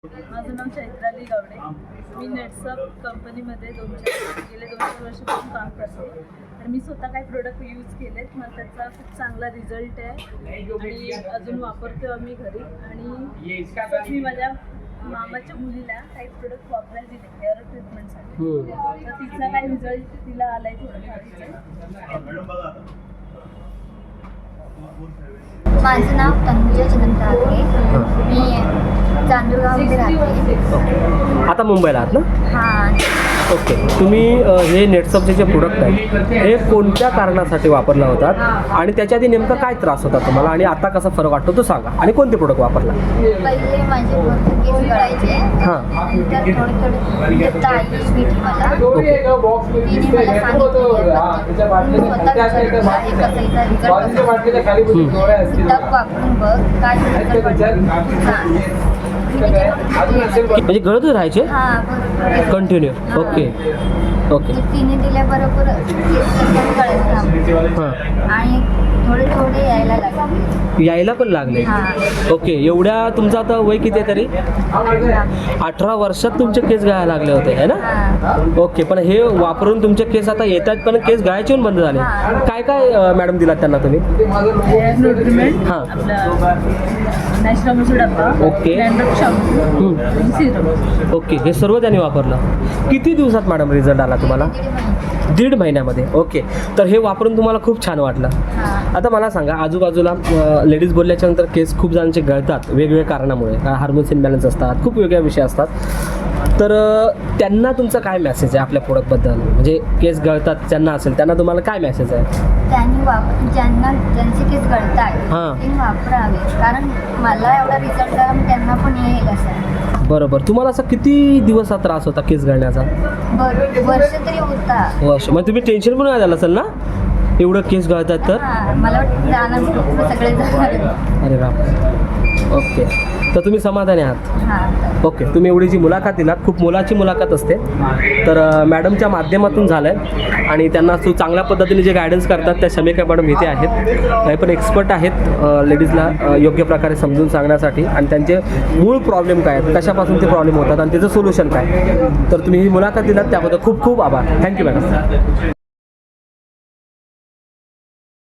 माझं नाव चैत्राली गावडे. मी नेटसप कंपनीमध्ये गेले 2-4 वर्षापासून काम करते आणि मी स्वतः काही प्रोडक्ट यूज केलेत. मला त्याचा खूप चांगला रिझल्ट आहे आणि अजून वापरतो आम्ही घरी. आणि मी माझ्या मामाच्या मुलीला काही प्रोडक्ट वापरायला दिले हेअर ट्रीटमेंटसाठी, तर तिचा काही रिझल्ट तिला आलाय थोडंफार. माझं नाव तनुजा जयंत आहे. मी चांदूरगावमध्ये राहते. आता मुंबईला आहात ना? हां. ओके. तुम्ही हे नेटसपचे जे प्रोडक्ट आहेत हे कोणत्या कारणासाठी वापरला होतात आणि त्याच्या आधी नेमका काय त्रास होता तुम्हाला आणि आता कसा फरक वाटतो तो सांगा. आणि कोणते प्रोडक्ट वापरला? पहिले माझे भरपूर केस गळायचे. हां. नंतर थोडे दत्ता आयुष भेटली मला. तिने मला सांगितलं मी स्वतः विचारलं आहे कसं याचा रिझल्ट सिद्धप वापरून बघ काय म्हणजे गळतच राहायचे हां कंटिन्यू. Okay okay. तिने दिल्याबरोबर केस कमी गळायला थांबले. हां. आणि थोडे थोडे यायला लागले. यायला पण लागले. हां. ओके. एवढ्या तुमचं आता वय किती आहे तरी? 18 वर्षात तुमचे केस गळायला लागले होते है ना? हां. ओके. पण हे वापरून तुमचे केस आता येतात पण केस गळायचे पण बंद झाले. हां. काय काय मॅडम दिलात त्यांना तुम्ही? हेअर न्यूट्रिमेंट, हां. नॅशनल डब्बा, ओके. डॅन्ड्रफ शॅम्पू आणि सिरम. ओके. हे सर्व त्यांनी वापरलं. किती दिवसात मॅडम रिझल्ट आला तुम्हाला? 1.5 महिन्यामध्ये. ओके. तर हे वापरून तुम्हाला खूप छान वाटलं. हां. आता मला सांगा, आजूबाजूला लेडीज बोलल्याच्या नंतर केस खूप जणांचे गळतात वेगवेगळ्या कारणामुळे. हार्मोन्स इम्बॅलन्स असतात, खूप वेगळ्या विषय असतात. तर त्यांना तुमचा काय मेसेज आहे आपल्या प्रोडक्टबद्दल? म्हणजे केस गळतात ज्यांना असेल त्यांना तुम्हाला काय मेसेज आहे? त्यांनी ज्यांचे केस गळतात हां. ते वापरावे, कारण मला एवढा रिझल्ट आला मग त्यांना पण येईल असं. बरोबर. तुम्हाला असा किती दिवस हा त्रास होता केस गळण्याचा? वर्ष तरी होता. वर्ष. मग तुम्ही टेन्शन पण नाही झालं असेल ना एवढं केस गळतात तर? हां, मला वाटतं जाणार सगळे जाणार. अरे बाप. ओके. तर तुम्ही समाधानी आहात? हां. ओके. तुम्ही एवढी जी मुलाखत दिलात, खूप मोलाची मुलाखत असते. तर मॅडमच्या माध्यमातून झालं आहे आणि त्यांना चांगल्या पद्धतीने जे गायडन्स करतात त्या शमिका मॅडम इथे आहेत. काही पण एक्सपर्ट आहेत लेडीजला योग्य प्रकारे समजून सांगण्यासाठी आणि त्यांचे मूळ प्रॉब्लेम काय आहेत, कशापासून ते प्रॉब्लेम होतात आणि त्याचं सोल्युशन काय. तर तुम्ही ही मुलाखत दिलात त्याबद्दल खूप खूप आभार. Thank you madam.